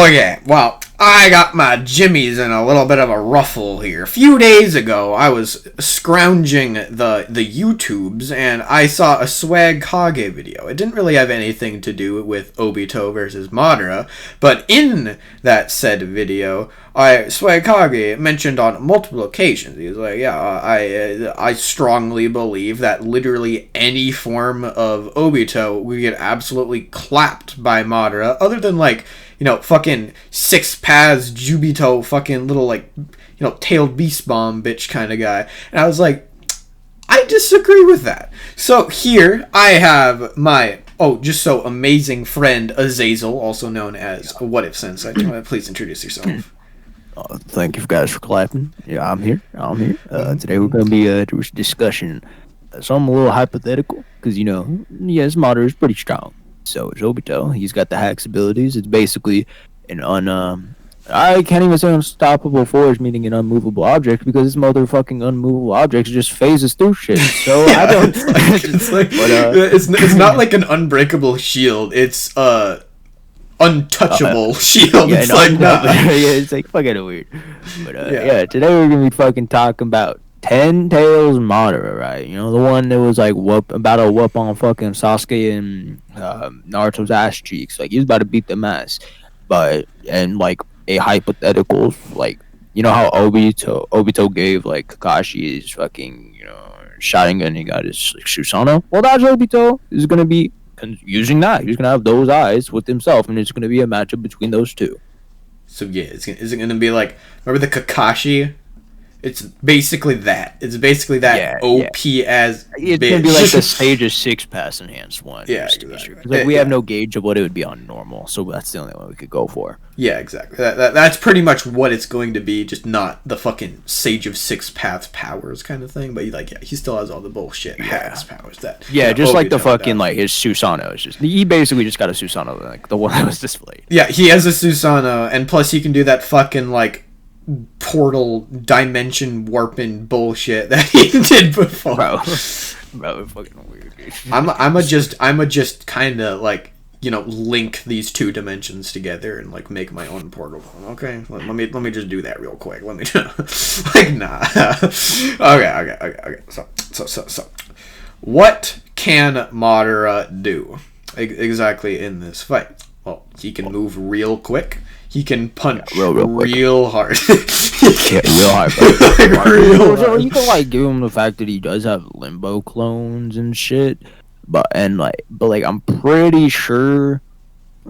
Okay, well, I got my jimmies in a little bit of a ruffle here. A few days ago, I was scrounging the YouTubes, and I saw a Swag Kage video. It didn't really have anything to do with Obito versus Madara, but in that said video, Swag Kage mentioned on multiple occasions, he was like, I strongly believe that literally any form of Obito would get absolutely clapped by Madara, other than, like, fucking six paths Jubito fucking little, like, tailed beast bomb bitch kind of guy. And I was like, I disagree with that. So here I have my just so amazing friend Azazel, also known as What If Sensei. Please introduce yourself. Thank you guys for clapping. Yeah, I'm here. Today we're going to be doing a discussion. Something a little hypothetical, because, yes, Madara is pretty strong. So is Obito. He's got the hacks abilities. It's basically an I can't even say unstoppable force, meaning an unmovable object, because this motherfucking unmovable object just phases through shit. So I don't. It's not like an unbreakable shield. It's untouchable shield. Yeah, it's like nothing. Yeah, it's like fucking weird. But today we're gonna be fucking talking about Ten Tails Madara, right? The one that was like about to whoop on fucking Sasuke and Naruto's ass cheeks. Like, he was about to beat them ass. And like a hypothetical, like, how Obito gave like Kakashi his fucking Sharingan, he got his like, Susanoo. Well, that's Obito is gonna be using that. He's gonna have those eyes with himself, and it's gonna be a matchup between those two. So yeah, is it gonna be like, remember the Kakashi? It's basically that. It's basically that OP as it's bitch. Gonna be like the stage of 6 pass enhanced one. Yeah, exactly. Sure. Like, we have no gauge of what it would be on normal, so that's the only one we could go for. Yeah, exactly. That's pretty much what it's going to be, just not the fucking Sage of 6 Paths powers kind of thing. But he still has all the bullshit hacks powers that. Yeah, just like the fucking like his Susanoo is just he basically just got a Susanoo, like the one that was displayed. Yeah, he has a Susanoo, and plus he can do that fucking like portal dimension warping bullshit that he did before. Bro, it's fucking weird. I'ma just kind of like link these two dimensions together and like make my own portal. Okay, let me just do that real quick. Let me like nah. Okay. So what can Madara do exactly in this fight? Well, he can move real quick. He can punch real hard. Real hard. You can like give him the fact that he does have limbo clones and shit, but I'm pretty sure,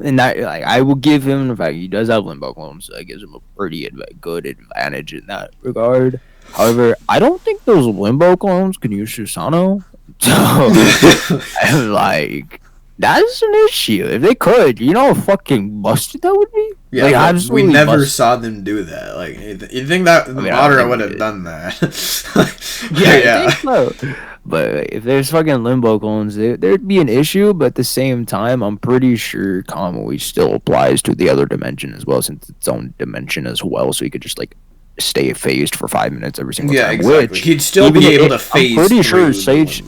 and that like I will give him the fact he does have limbo clones. So that gives him a pretty good advantage in that regard. However, I don't think those limbo clones can use Susanoo. So like, that's an issue. If they could, how fucking busted that would be? Yeah, like, we never saw them do that. Like, you think that Madara would have done that? I think so. But if there's fucking limbo clones, there'd be an issue. But at the same time, I'm pretty sure Kamui still applies to the other dimension as well, since it's its own dimension as well. So he could just like stay phased for 5 minutes every single time. Yeah, exactly. Which he'd still be able to phase. I'm pretty sure Sage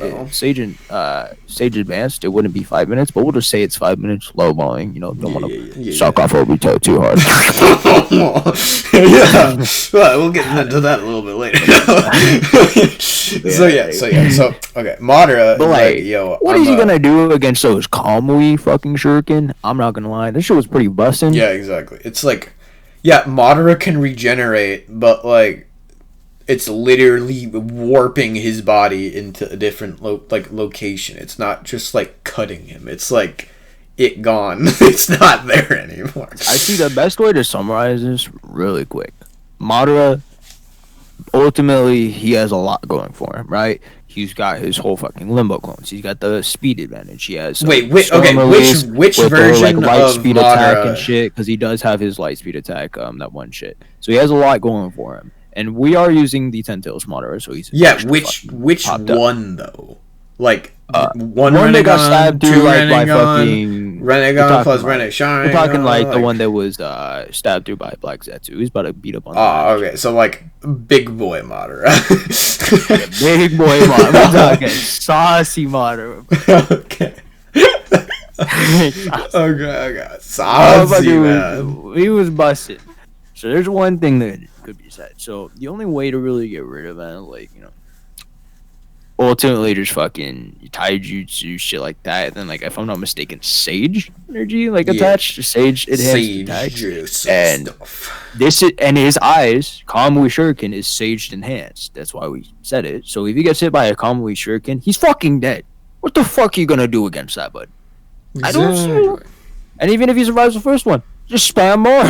Advanced, it wouldn't be 5 minutes, but we'll just say it's 5 minutes low blowing. Don't want to suck off Obito too hard. Well, we'll get into that a little bit later. So okay, Madara. But like, what is he gonna do against those Kamui fucking shuriken? I'm not gonna lie, this shit was pretty busting. Yeah, exactly. It's like, yeah, Madara can regenerate, but like, it's literally warping his body into a different location. It's not just like cutting him. It's like it gone. It's not there anymore. I see the best way to summarize this really quick. Madara, ultimately, he has a lot going for him, right? He's got his whole fucking limbo clones. He's got the speed advantage. He has which version with light of speed Madara? Attack and shit, because he does have his light speed attack, that one shit. So he has a lot going for him. And we are using the Ten Tails Madara, so he's which one though? Like one that got stabbed through by fucking Renegon plus Sharingan. We're talking like the one that was stabbed through by Black Zetsu. He's about to beat up on. Oh, okay. So like big boy Madara. Big boy Madara. We're talking saucy Madara. Okay. Okay. Saucy, man. He was busted. So there's one thing that could be said. So the only way to really get rid of that, like, ultimately just fucking taijutsu shit like that. And then, like, if I'm not mistaken, sage energy attached to sage enhanced attack. And stuff. And his eyes, Kamui Shuriken is sage enhanced. That's why we said it. So if he gets hit by a Kamui Shuriken, he's fucking dead. What the fuck are you gonna do against that, bud? Exactly. I don't see. And even if he survives the first one, just spam more.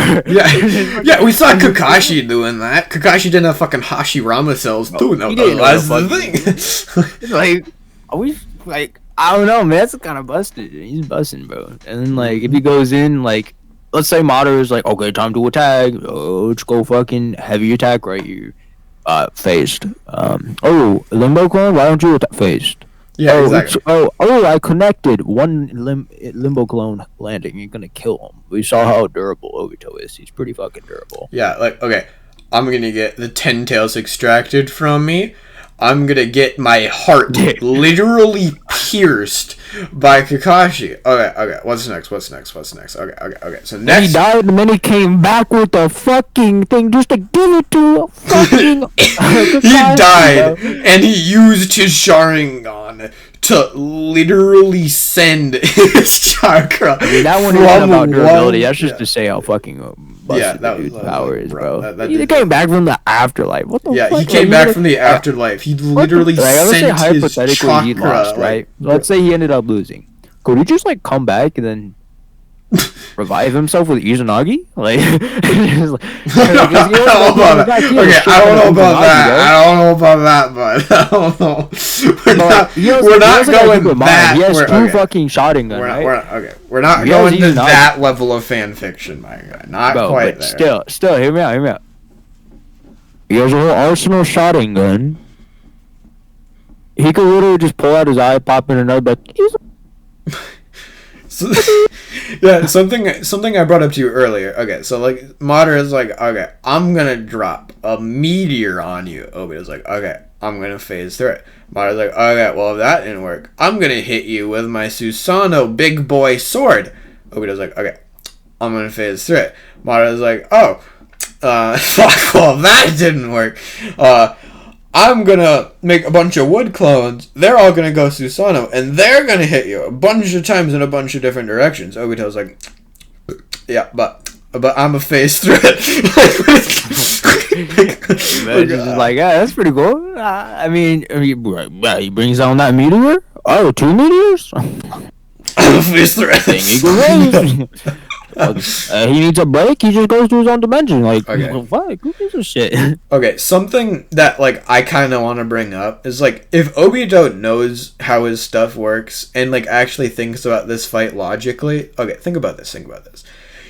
Yeah, we saw Kakashi doing that. Kakashi didn't have fucking Hashirama cells doing that. That's the thing. I don't know, man. That's kind of busted. He's busting, bro. And then, like, if he goes in, like, let's say Madara is like, okay, time to attack. Oh, let's go fucking heavy attack right here. Phased. Limbo clone, why don't you attack phased? Yeah, exactly. I connected one Limbo clone landing. You're gonna kill him. We saw how durable Obito is. He's pretty fucking durable. Yeah, like, okay, I'm gonna get the 10 tails extracted from me. I'm gonna get my heart literally pierced by Kakashi. Okay, what's next? Okay, so next... He died and then he came back with a fucking thing just to give it to a fucking... He died, and he used his Sharingan to literally send his chakra. I mean, that one isn't about durability. That's just to say how fucking busted the dude's power is, bro. He came back from the afterlife. What the fuck? Yeah, he came back from the afterlife. He literally sent his chakra. He lost, right? Let's say he ended up losing. Could he just, like, come back and then revive himself with Izanagi? Like, I don't know about that. Okay, I don't know about that, but I don't know. We're not going that. He has two fucking Sharingan, right? We're not going to that level of fan fiction, my guy. Not quite there. Still, hear me out. He has a whole arsenal Sharingan. He could literally just pull out his eye, pop in another, but yeah, something I brought up to you earlier. Okay, so, like, Madara is like, okay, I'm gonna drop a meteor on you. Obito's like, okay, I'm gonna phase through it. Madara's like, okay, well, if that didn't work, I'm gonna hit you with my Susanoo big boy sword. Obito's like, okay, I'm gonna phase through it. Madara's like, fuck, well, that didn't work. I'm gonna make a bunch of wood clones. They're all gonna go Susanoo, and they're gonna hit you a bunch of times in a bunch of different directions. Obito's like, yeah, but I'm a phase through it. Just like, yeah, that's pretty cool. I mean, he brings down that meteor. Oh, 2 meteors. I'm a phase through it. He needs a break. He just goes to his own dimension. Like, fuck, who gives a shit? Okay, something that, like, I kind of want to bring up is, like, if Obito knows how his stuff works and, like, actually thinks about this fight logically. Okay, think about this.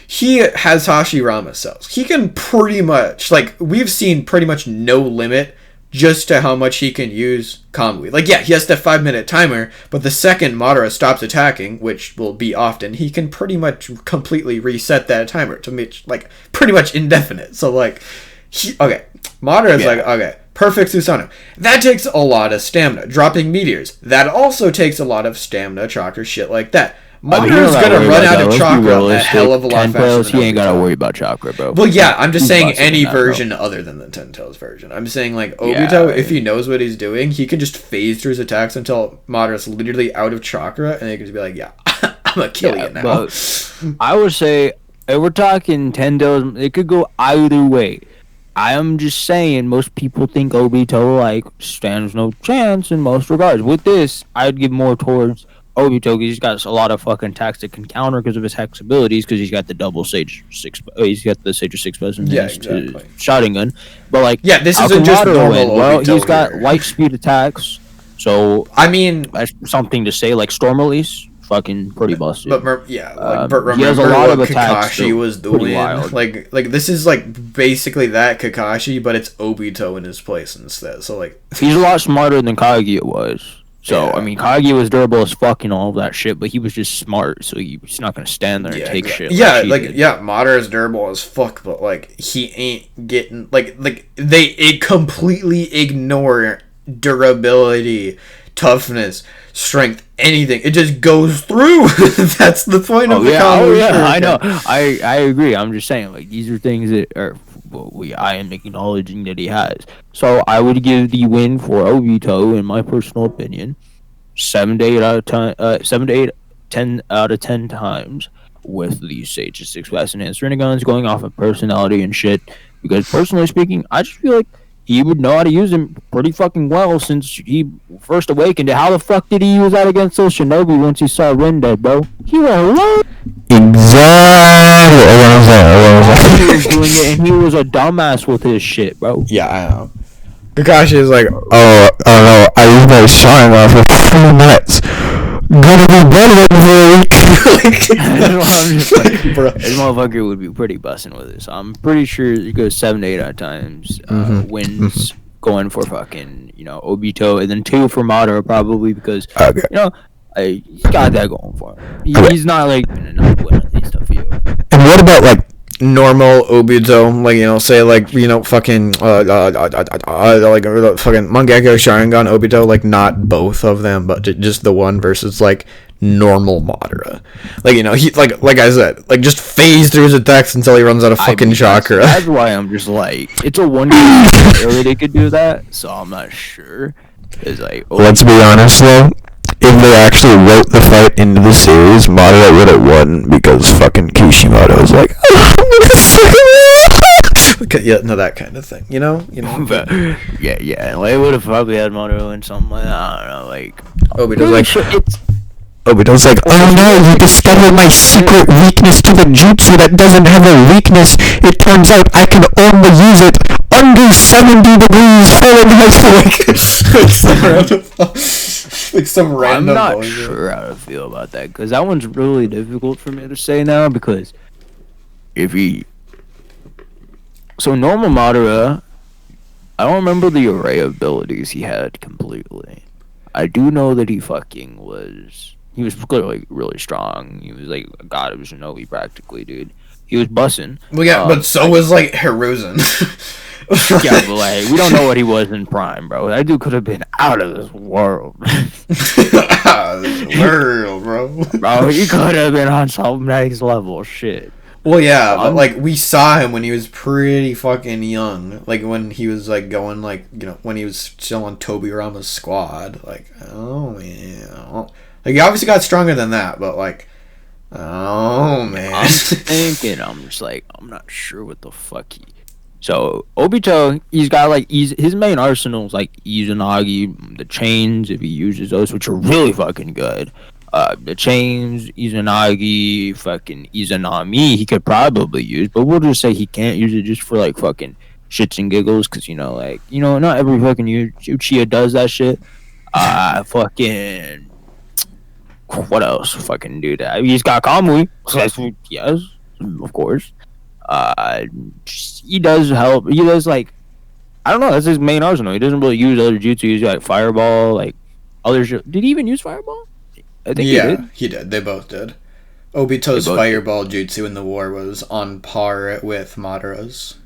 He has Hashirama cells. He can pretty much, like, we've seen pretty much no limit just to how much he can use Kamui. Like, yeah, he has the 5-minute timer, but the second Madara stops attacking, which will be often, he can pretty much completely reset that timer to make, like, pretty much indefinite. So, like, Madara's like, okay, perfect Susanoo. That takes a lot of stamina. Dropping meteors. That also takes a lot of stamina, chakra, shit like that. Madara's gonna run out of chakra a hell of a lot faster than he ain't gotta worry about chakra, bro. Well, yeah, I'm just saying any version other than the 10 Tails version. I'm saying, like, Obito, if he knows what he's doing, he can just phase through his attacks until Madara's literally out of chakra, and he can just be like, yeah, I'm gonna kill you now. But I would say, if we're talking 10 Tails, it could go either way. I am just saying, most people think Obito, like, stands no chance in most regards. With this, I'd give more towards Obito, because he's got a lot of fucking attacks that can counter because of his hex abilities, because he's got the double Sage 6, he's got the Sage 6 button, exactly. Shotgun. But, like, yeah, this isn't just normal Obito. Well, he's got light speed attacks, so I mean, that's something to say. Like, Storm Release, fucking pretty busted. But remember he has a lot of attacks. Kakashi was doing, like this is like basically that Kakashi, but it's Obito in his place instead. So, like, he's a lot smarter than Kaguya was. So, I mean, Kaguya was durable as fuck and all of that shit, but he was just smart, so he's not gonna stand there and take shit. Yeah, Madara is durable as fuck, but, like, he ain't getting, like they completely ignore durability toughness, strength, anything. It just goes through. That's the point of the combo. Oh yeah, I know. I agree. I'm just saying, like, these are things that are. Well, I am acknowledging that he has. So I would give the win for Obito, in my personal opinion, 7 to 8 out of 10. 7 to 8, 10 out of 10 times with the Sage 6 Fast Enhanced Renegons, going off of personality and shit. Because personally speaking, I just feel like he would know how to use them pretty fucking well since he first awakened. How the fuck did he use that against those Shinobi once he saw Ren dead, bro? He went, what? Exactly. He was doing it, and he was a dumbass with his shit, bro. Yeah, I know. Kakashi is like, oh no, I used my Sharingan for 3 minutes. Gonna be better for a week. I'm just like, bro. This motherfucker would be pretty busting with it. So I'm pretty sure it goes 7 to 8 out of times. Wins going for fucking, Obito, and then 2 for Madara probably because, he's got that going for him. He's not like not winning these stuff for you. And what about like normal Obito, like say like fucking like fucking Mangekyo Sharingan Obito, like not both of them, but just the one versus like normal Madara, like he like I said, like just phase through his attacks until he runs out of fucking chakra. That's why I'm just like, it's a one game they could do that, so I'm not sure. It's like, let's be honest though. If they actually wrote the fight into the series, Madara would have won because fucking Kishimoto was like, that kind of thing, But, yeah. Well, they would have probably had Madara win something like that. I don't know, like. Obito's like, oh no, you discovered my secret weakness to the jutsu that doesn't have a weakness. It turns out I can only use it under 70 degrees Fahrenheit. Like some random. I'm not sure how to feel about that because that one's really difficult for me to say now because so normal Madara, I don't remember the array of abilities he had completely. I do know that he was clearly really strong. He was like a god of Shinobi practically, dude. He was bussing. Well, yeah, but so was like Hiruzen. Yeah, but like we don't know what he was in prime, bro. That dude could have been out of this world. Out of this world, bro. Bro, he could have been on some next level shit. Well, yeah, but like we saw him when he was pretty fucking young, like when he was like going like when he was still on Tobirama's squad. Like, oh man, like he obviously got stronger than that, but like, oh man. I'm thinking, I'm just like, I'm not sure what the fuck he. So Obito, he's got like his main arsenal is like Izanagi, the chains if he uses those, which are really fucking good. The chains, Izanagi, fucking Izanami, he could probably use, but we'll just say he can't use it just for like fucking shits and giggles, because not every fucking Uchiha does that shit. Fucking what else? Fucking do that. He's got Kamui, yes, of course. He does help. He does like, I don't know. That's his main arsenal. He doesn't really use other jutsu. He uses like Fireball, like other. Did he even use Fireball? I think he did. They both did. Obito's Fireball jutsu in the war was on par with Madara's.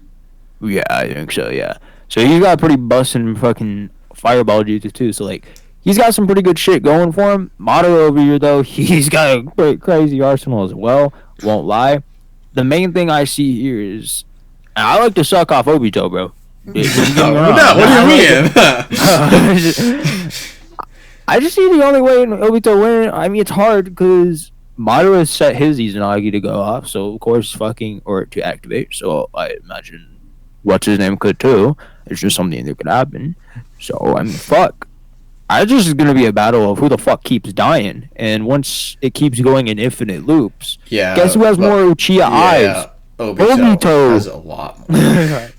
Yeah, I think so. Yeah. So he's got pretty bussin' fucking Fireball jutsu too. So like, he's got some pretty good shit going for him. Madara over here though, he's got a pretty crazy arsenal as well. Won't lie. The main thing I see here is, and I like to suck off Obito, bro. What do you mean? I just see the only way in Obito winning. I mean, it's hard because Madara set his Izanagi to go off, so of course or to activate. So I imagine what's his name could too. It's just something that could happen. So I mean, fuck. I just is gonna be a battle of who the fuck keeps dying, and once it keeps going in infinite loops, guess who has more Uchiha eyes? Obito has a lot more.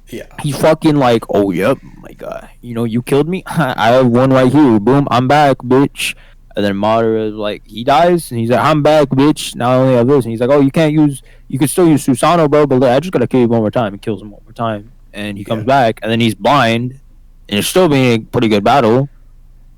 Yeah, he's fucking like, oh yep, my guy, you killed me. I have one right here. Boom, I'm back, bitch. And then Madara is like, he dies, and he's like, I'm back, bitch. Now I only have this, and he's like, oh, you could still use Susanoo, bro, but I just gotta kill you one more time. He kills him one more time, and he comes back, and then he's blind, and it's still being a pretty good battle.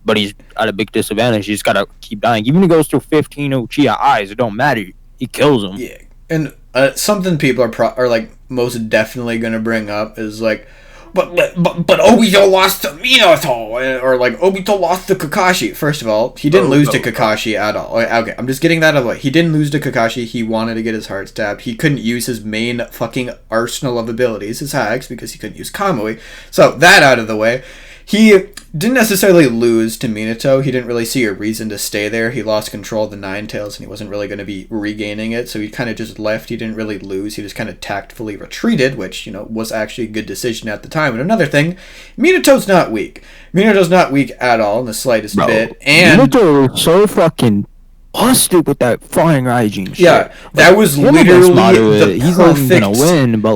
But he's at a big disadvantage. He's got to keep dying. Even if he goes through 15 Uchiha eyes, it don't matter. He kills them. Yeah, and something people are like most definitely going to bring up is like, but Obito lost to Minato, or like Obito lost to Kakashi. First of all, he didn't lose to Kakashi at all. Okay, I'm just getting that out of the way. He didn't lose to Kakashi. He wanted to get his heart stabbed. He couldn't use his main fucking arsenal of abilities, his hacks, because he couldn't use Kamui. So that out of the way. He didn't necessarily lose to Minato. He didn't really see a reason to stay there. He lost control of the Nine Tails, and he wasn't really going to be regaining it, so he kind of just left. He didn't really lose. He just kind of tactfully retreated, which, was actually a good decision at the time. And another thing, Minato's not weak. Minato's not weak at all in the slightest bit. And Minato was so fucking busted with that flying Raijin shit. Yeah, that was literally the he's perfect... not gonna win, but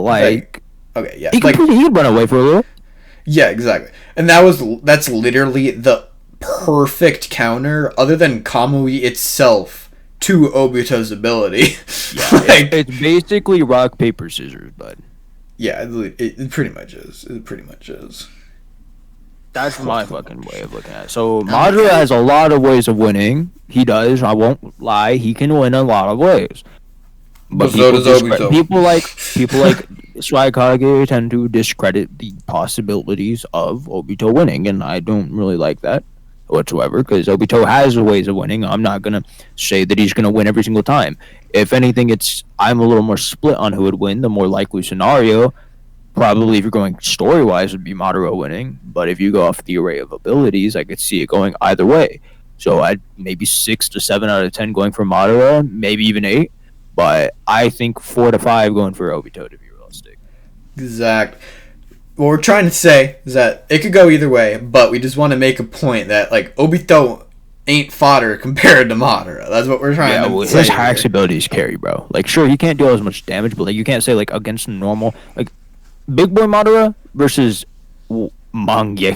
okay, yeah. He'd run away for a little. Yeah, exactly. And that's literally the perfect counter, other than Kamui itself, to Obito's ability. Yeah, it's basically rock, paper, scissors, bud. Yeah, it pretty much is. It pretty much is. That's my fucking way of looking at it. So Madara has a lot of ways of winning. He does. I won't lie. He can win a lot of ways. But so does Obito. People like Swag Kage tend to discredit the possibilities of Obito winning, and I don't really like that whatsoever, because Obito has ways of winning. I'm not gonna say that he's gonna win every single time. If anything, I'm a little more split on who would win. The more likely scenario, probably if you're going story-wise, would be Madara winning. But if you go off the array of abilities, I could see it going either way. So I'd maybe 6 to 7 out of 10 going for Madara, maybe even 8. But I think 4 to 5 going for Obito, to be realistic. Exact. What we're trying to say is that it could go either way, but we just want to make a point that, like, Obito ain't fodder compared to Madara. That's what we're trying to say. His hacks abilities carry, bro. Like, sure, he can't deal as much damage, but like, you can't say, like, against normal, like, Big Boy Madara versus one Mangyeki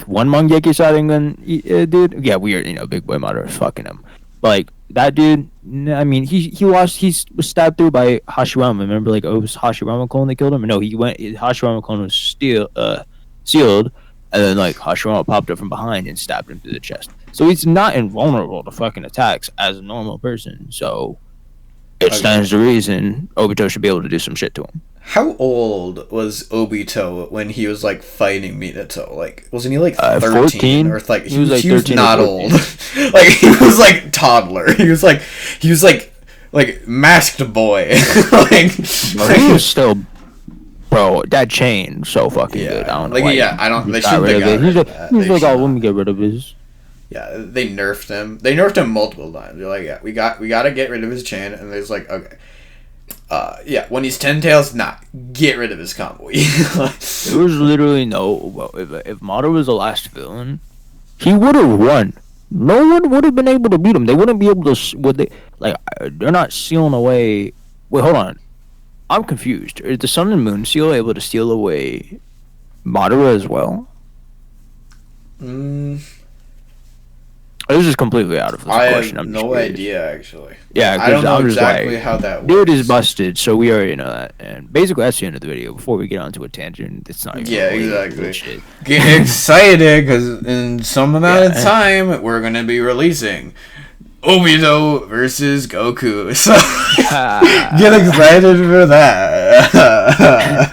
Sharingan dude. Yeah, we are, Big Boy Madara is fucking him. Like, that dude, I mean, he was stabbed through by Hashirama. Remember, like, it was Hashirama clone that killed him? No, Hashirama clone was sealed, and then, like, Hashirama popped up from behind and stabbed him through the chest. So he's not invulnerable to fucking attacks as a normal person. So it stands to reason Obito should be able to do some shit to him. How old was Obito when he was, like, fighting Minato? Like, wasn't he, like, 13? 14? Or, like, he was like not old. Like, he was, like, toddler. He was like, masked boy. He was still... Bro, that chain so fucking good. I don't know. Like, they shouldn't have got rid of that. He's like, let me get rid of his... Yeah, they nerfed him. They nerfed him multiple times. They're like, yeah, we got to get rid of his chain. And there's like, okay. When he's 10 tails, get rid of his combo. There was literally if Madara was the last villain, he would have won. No one would have been able to beat him. They wouldn't be able to. They're not sealing away. Wait, hold on. I'm confused. Is the Sun and Moon seal able to steal away Madara as well? This is completely out of this question. I have no idea, actually. Yeah, I don't know exactly how that works. Dude is busted, so we already know that. And basically, that's the end of the video. Before we get onto a tangent, it's not even exactly. Get excited, because in some amount of time, we're going to be releasing Obito versus Goku. So get excited for that.